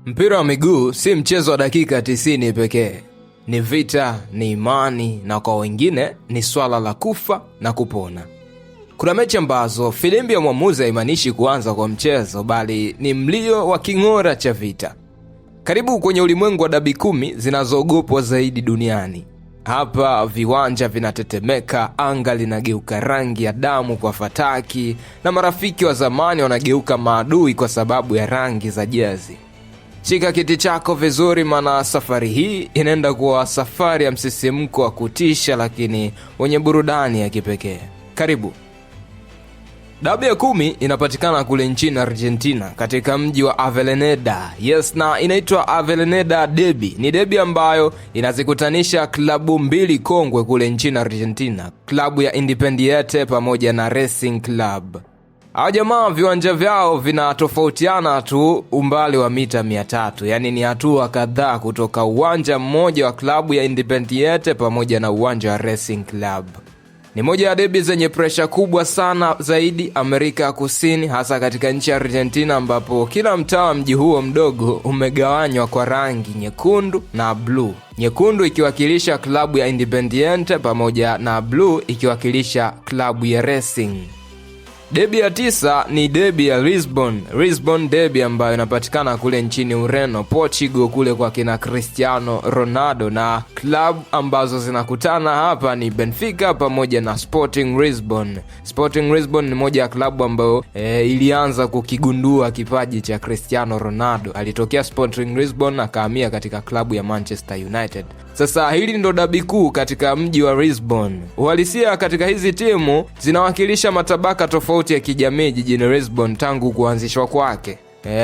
Mpira wa miguu si mchezo wa dakika 90 pekee. Ni vita, ni imani, na kwa wengine ni swala la kufa na kupona. Kuna mechi ambazo filimbi ya mwamuzi haimaanishi kuanza kwa mchezo, bali ni mlio wa king'ora cha vita. Karibu kwenye ulimwengu wa dabi 10 zinazoogopwa zaidi duniani. Hapa viwanja vinatetemeka, anga linageuka rangi ya damu kwa fataki, na marafiki wa zamani wanageuka maadui kwa sababu ya rangi za jezi. Shika kiti chako vizuri, maana safari hii inaenda kuwa safari ya msisimko wa kutisha, lakini wenye burudani ya kipekee. Karibu. Dabi ya 10 inapatikana kule nchini Argentina katika mji wa Avellaneda. Yes, na inaitwa Avellaneda Derby. Ni derby ambayo inazikutanisha klabu mbili kongwe kule nchini Argentina, klabu ya Independiente pamoja na Racing Club. Hawa jamaa viwanja vyao vinatofautiana tu umbali wa mita 300, yani ni hatua kadhaa kutoka uwanja mmoja wa klabu ya Independiente pamoja na uwanja wa Racing Club. Ni moja ya derby zenye presha kubwa sana zaidi Amerika ya Kusini, hasa katika nchi ya Argentina, ambapo kila mtaa wa mji huo mdogo umegawanywa kwa rangi nyekundu na blue. Nyekundu ikiwakilisha klabu ya Independiente pamoja na blue ikiwakilisha klabu ya Racing. Derby ya 9 ni derby ya Lisbon derby ambayo inapatikana kule nchini Ureno, Portugal, kule kwa kina Cristiano Ronaldo, na club ambazo zinakutana hapa ni Benfica pamoja na Sporting Lisbon. Sporting Lisbon ni moja ya klabu ambayo ilianza kukigundua kipaji cha Cristiano Ronaldo. Alitokea Sporting Lisbon akahamia katika klabu ya Manchester United. Sasa hili ndo dabi kuu katika mji wa Lisbon. Uhalisia katika hizi timu zinawakilisha matabaka tofauti ya kijamii jijini Lisbon tangu kuanzishwa kwake.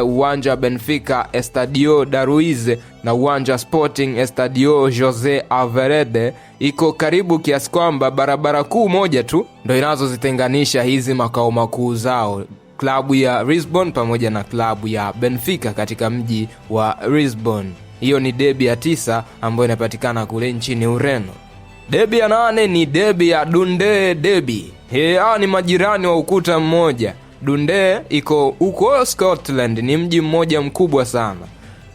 Uwanja wa Benfica Estadio da Ruiz na uwanja Sporting Estadio José Alvarez iko karibu kiasi kwamba barabara kuu moja tu ndo inazozitenganisha hizi makao makuu zao, klabu ya Lisbon pamoja na klabu ya Benfica katika mji wa Lisbon. Hiyo ni derby ya 9 ambayo inapatikana kule nchini Ureno. Derby ya 8 ni derby ya Dundee Derby. Hawa ni majirani wa ukuta mmoja. Dundee iko huko Scotland, ni mji mmoja mkubwa sana.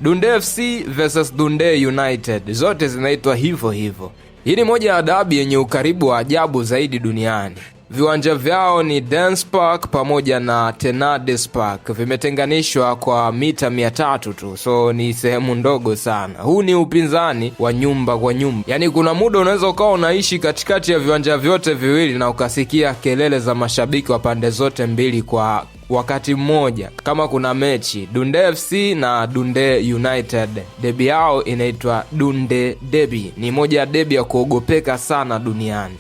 Dundee FC versus Dundee United, zote zinaitwa hivyo hivyo. Hii ni moja ya dabi yenye ukaribu wa ajabu zaidi duniani. Viwanja vyao ni Dance Park pamoja na Tenades Park. Vimetenganishwa kwa mita 300 tu, so ni sehemu ndogo sana. Huu ni upinzani wa nyumba kwa nyumba. Yani kuna muda unaweza ukawa unaishi katikati ya viwanja vyote viwili na ukasikia kelele za mashabiki wa pande zote mbili kwa wakati mmoja. Kama kuna mechi Dundee FC na Dundee United, derby yao inaitwa Dundee Derby. Ni moja ya derby ya kuogopeka sana duniani.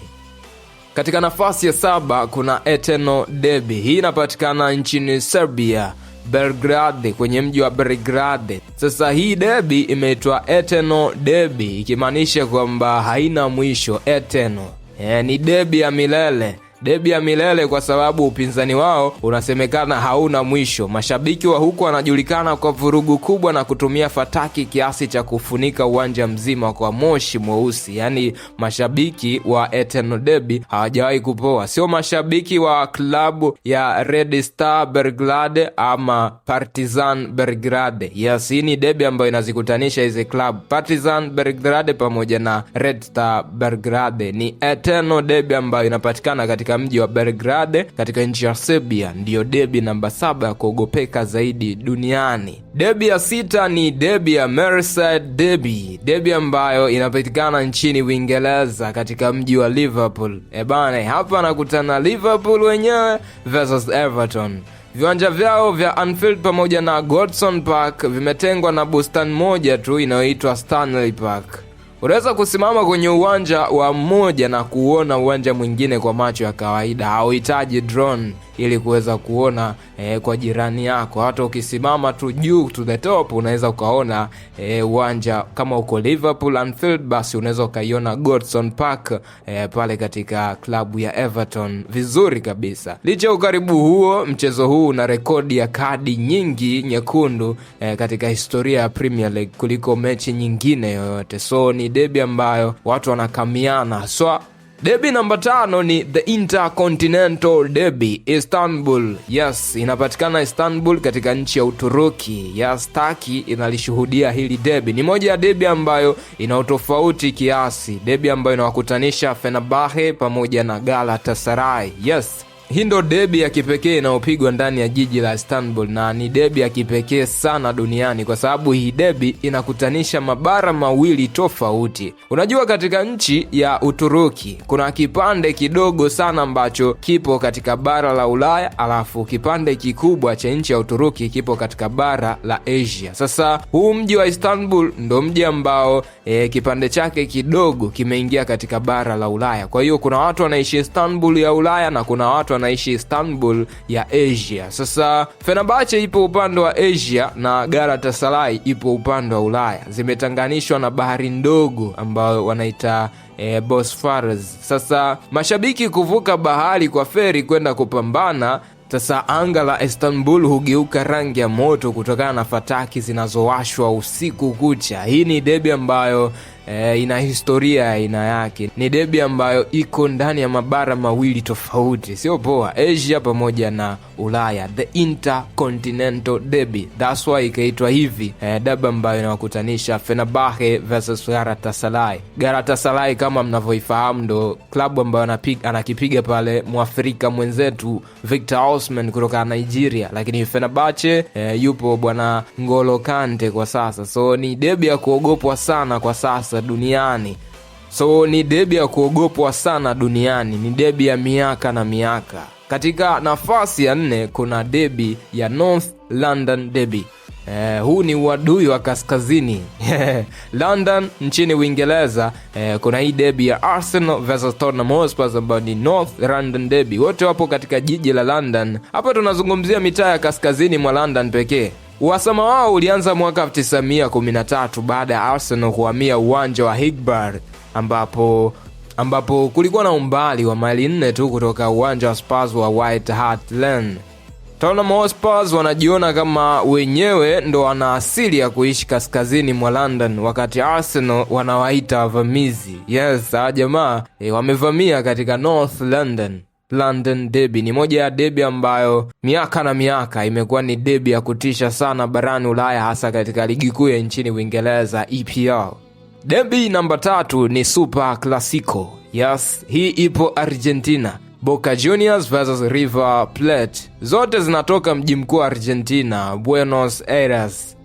Katika nafasi ya 7 kuna Eternal Derby. Hii inapatikana nchini Serbia, Belgrade, kwenye mji wa Belgrade. Sasa hii derby imeitwa Eternal Derby ikimaanisha kwamba haina mwisho, eternal. Ni derby ya milele. Derby ya milele kwa sababu upinzani wao unasemekana hauna mwisho. Mashabiki wa huko wanajulikana kwa vurugu kubwa na kutumia fataki kiasi cha kufunika uwanja mzima kwa moshi mweusi. Yani mashabiki wa Eternal Derby hawajawahi kupoa. Sio mashabiki wa klabu ya Red Star Belgrade ama Partizan Belgrade. Yes, hii ni derby ambayo inazikutanisha hizi klabu, Partizan Belgrade pamoja na Red Star Belgrade. Ni Eternal Derby ambayo inapatikana katika mji wa Belgrade katika nchi ya Serbia. Ndiyo derby namba 7 ya kuogopeka zaidi duniani. Derby ya 6 ni derby ya Merseyside Derby. Derby ambayo inapatikana nchini Uingereza katika mji wa Liverpool. Hapa nakutana Liverpool wenyewe versus Everton. Viwanja vyao vya Anfield pamoja na Goodison Park vimetengwa na bustani moja tu inayoitwa Stanley Park. Unaweza kusimama kwenye uwanja wa mmoja na kuona uwanja mwingine kwa macho ya kawaida. Hauhitaji drone ili kuweza kuona kwa jirani yako. Hata ukisimama tu juu to the top unaweza ukaona uwanja. Kama uko Liverpool Anfield, basi unaweza ukaiona Goodison Park pale katika klabu ya Everton vizuri kabisa. Licha ukaribu huo, mchezo huu una rekodi ya kadi nyingi nyekundu katika historia ya Premier League kuliko mechi nyingine yoyote. So ni derby ambayo watu wanakamiana. So Derby namba 5 ni the Intercontinental Derby Istanbul. Yes, inapatikana Istanbul katika nchi ya Uturuki. Yes, Turkey inalishuhudia hili derby. Ni moja ya derby ambayo ina utofauti kiasi. Derby ambayo inawakutanisha Fenerbahce pamoja na Galatasaray. Yes, hii ndo derby ya kipekee inayopigwa ndani ya jiji la Istanbul, na ni derby ya kipekee sana duniani kwa sababu hii derby inakutanisha mabara mawili tofauti. Unajua, katika nchi ya Uturuki kuna kipande kidogo sana ambacho kipo katika bara la Ulaya, alafu kipande kikubwa cha nchi ya Uturuki kipo katika bara la Asia. Sasa huu mji wa Istanbul ndo mji ambao kipande chake kidogo kimeingia katika bara la Ulaya. Kwa hiyo kuna watu wanaishi Istanbul ya Ulaya na kuna watu wanaishi Istanbul ya Asia. Sasa Fenerbahce ipo upande wa Asia na Galatasaray ipo upande wa Ulaya. Zimetanganishwa na bahari ndogo ambayo wanaita Bosphorus. Sasa mashabiki kuvuka bahari kwa feri kwenda kupambana. Sasa anga la Istanbul hugeuka rangi ya moto kutokana na fataki zinazowashwa usiku kucha. Hii ni derby ambayo ina historia ya aina yake. Ni derby ambayo iko ndani ya mabara mawili tofauti, sio poa, Asia pamoja na Ulaya. The Intercontinental Derby, that's why ikaitwa hivi. Derby ambayo inawakutanisha Fenerbahce versus Galatasaray. Galatasaray kama mnavyoifahamu ndo klabu ambayo anakipiga pale Mwafrika mwenzetu Victor Osimhen kutoka Nigeria, lakini Fenerbahce yupo bwana N'Golo Kante kwa sasa. So ni derby ya kuogopwa sana kwa sasa duniani. Ni derby ya kuogopwa sana duniani. Ni derby ya miaka na miaka. Katika nafasi ya 4 kuna derby ya North London Derby. Huu ni uadui wa kaskazini. London nchini Uingereza. Kuna hii derby ya Arsenal versus Tottenham Hotspur ambayo ni North London Derby. Wote wapo katika jiji la London. Hapa tunazungumzia mitaa ya kaskazini mwa London pekee. Uhasama wao ulianza mwaka 1913 baada ya Arsenal kuhamia uwanja wa Highbury ambapo kulikuwa na umbali wa maili 4 tu kutoka uwanja wa Spurs wa White Hart Lane. Tottenham Hotspur wanajiona kama wenyewe ndo wana asili ya kuishi kaskazini mwa London, wakati Arsenal wanawaita wavamizi. Yes, jamaa wamevamia katika North London Derby. Ni moja ya derby ambayo miaka na miaka imekuwa ni derby ya kutisha sana barani Ulaya, hasa katika ligi kuu ya nchini Uingereza EPL. Derby namba 3 ni Super Clasico. Yes, hii ipo Argentina. Boca Juniors versus River Plate. Zote zinatoka mji mkuu wa Argentina, Buenos Aires.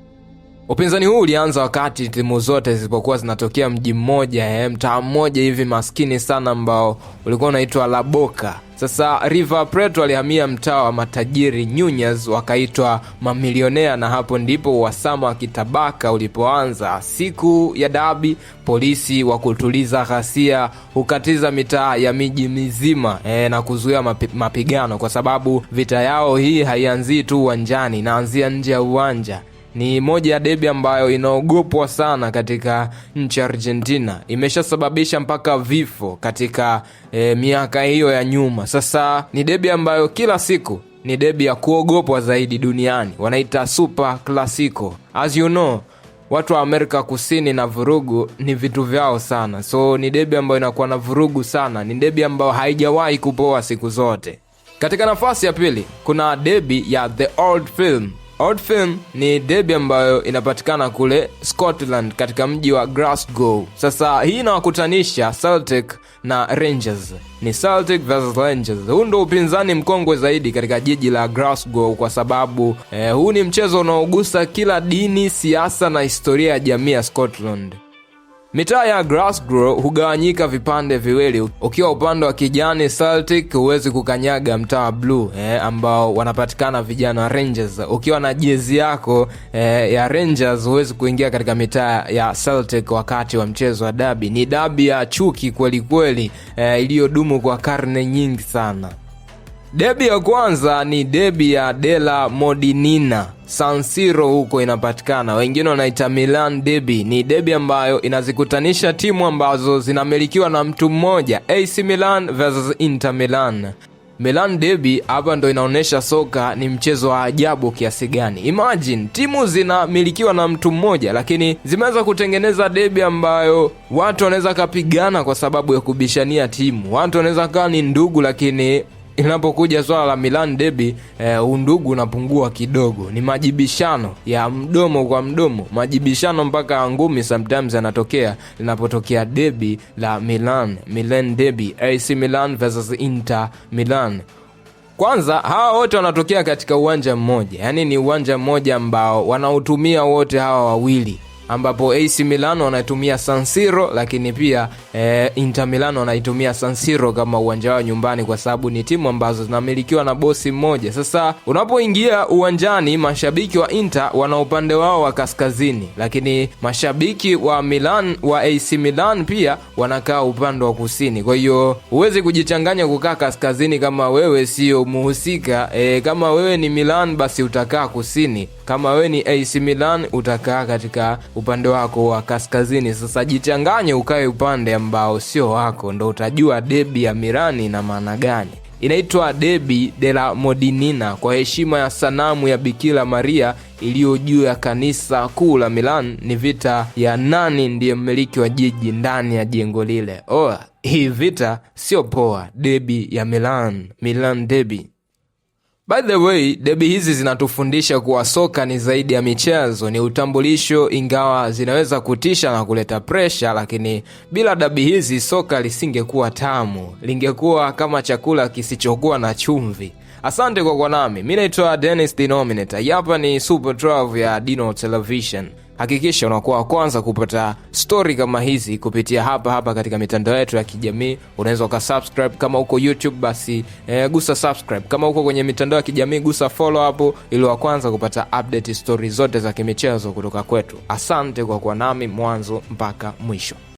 Upinzani huu ulianza wakati timu zote zilipokuwa zinatokea mji mmoja, mtaa mmoja hivi maskini sana ambao ulikuwa unaitwa La Boca. Sasa River Plate walihamia mtaa wa matajiri Nunez, wakaitwa mamilionea, na hapo ndipo uhasama wa kitabaka ulipoanza. Siku ya dabi, polisi wa kutuliza ghasia hukatiza mitaa ya miji mizima na kuzuia mapigano, kwa sababu vita yao hii haianzii tu uwanjani, inaanzia nje ya uwanja. Ni moja ya derby ambayo inaogopwa sana katika nchi Argentina. Imeshasababisha mpaka vifo katika miaka hiyo ya nyuma. Sasa ni derby ambayo kila siku ni derby ya kuogopwa zaidi duniani. Wanaita Super Clasico. As you know, watu wa Amerika Kusini na vurugu ni vitu vyao sana. So ni derby ambayo inakuwa na vurugu sana. Ni derby ambayo haijawahi kupoa siku zote. Katika nafasi ya pili kuna derby ya The Old Firm. Old Firm ni derby ambayo inapatikana kule Scotland katika mji wa Glasgow. Sasa hii inawakutanisha Celtic na Rangers. Ni Celtic versus Rangers. Huu ndo upinzani mkongwe zaidi katika jiji la Glasgow kwa sababu huu ni mchezo unaogusa kila dini, siasa na historia ya jamii ya Scotland. Mitaa ya Glasgow hugawanyika vipande viwili. Ukiwa upande wa kijani Celtic, huwezi kukanyaga mtaa wa blue ambao wanapatikana vijana wa Rangers. Ukiwa na jezi yako ya Rangers, huwezi kuingia katika mitaa ya Celtic wakati wa mchezo wa derby. Ni derby ya chuki kweli kweli, iliyodumu kwa karne nyingi sana. Derby ya kwanza ni derby ya Della Madonnina, San Siro huko inapatikana. Wengine wanaita Milan Derby. Ni derby ambayo inazikutanisha timu ambazo zinamilikiwa na mtu mmoja, AC Milan versus Inter Milan. Milan Derby hapa ndo inaonesha soka ni mchezo wa ajabu kiasi gani. Imagine timu zinamilikiwa na mtu mmoja, lakini zimeweza kutengeneza derby ambayo watu wanaweza kapigana kwa sababu ya kubishania timu. Watu wanaweza kaa ni ndugu, lakini inapokuja swala la Milan Derby undugu unapungua kidogo. Ni majibishano ya mdomo kwa mdomo, majibishano mpaka ngumi sometimes yanatokea linapotokea derby la Milan Derby, AC Milan versus Inter Milan. Kwanza hawa wote wanatokea katika uwanja mmoja, yani ni uwanja mmoja ambao wanautumia wote hawa wawili, ambapo AC Milan wanaitumia San Siro, lakini pia Inter Milan wanaitumia San Siro kama uwanja wao nyumbani, kwa sababu ni timu ambazo zinamilikiwa na bosi mmoja. Sasa unapoingia uwanjani, mashabiki wa Inter wana upande wao wa kaskazini, lakini mashabiki wa Milan wa AC Milan pia wanakaa upande wa kusini. Kwa hiyo huwezi kujichanganya kukaa kaskazini kama wewe sio muhusika. Kama wewe ni Milan basi utakaa kusini, kama wewe ni AC Milan utakaa katika upande wako wa kaskazini. Sasa jichanganye ukae upande ambao sio wako, ndo utajua derby ya Milan ina maana gani. Inaitwa Derby della Madonnina kwa heshima ya sanamu ya Bikira Maria iliyo juu ya kanisa kuu la Milan. Ni vita ya nani ndiye mmiliki wa jiji ndani ya jengo lile. Hii vita sio poa. Derby ya Milan Derby. By the way, derby hizi zinatufundisha kuwa soka ni zaidi ya michezo, ni utambulisho. Ingawa zinaweza kutisha na kuleta pressure, lakini bila derby hizi soka lisingekuwa tamu, lingekuwa kama chakula kisichokuwa na chumvi. Asante kwa kuwa nami. Mimi naitwa Dennis Dinominator. Hapa ni Super 12 ya Dino Television. Hakikisha unakuwa wa kwanza kupata story kama hizi kupitia hapa katika mitandao yetu ya kijamii. Unaweza ukasubscribe kama uko YouTube, basi gusa subscribe. Kama uko kwenye mitandao ya kijamii gusa follow hapo, ili wa kwanza kupata update story zote za kimichezo kutoka kwetu. Asante kwa kuwa nami mwanzo mpaka mwisho.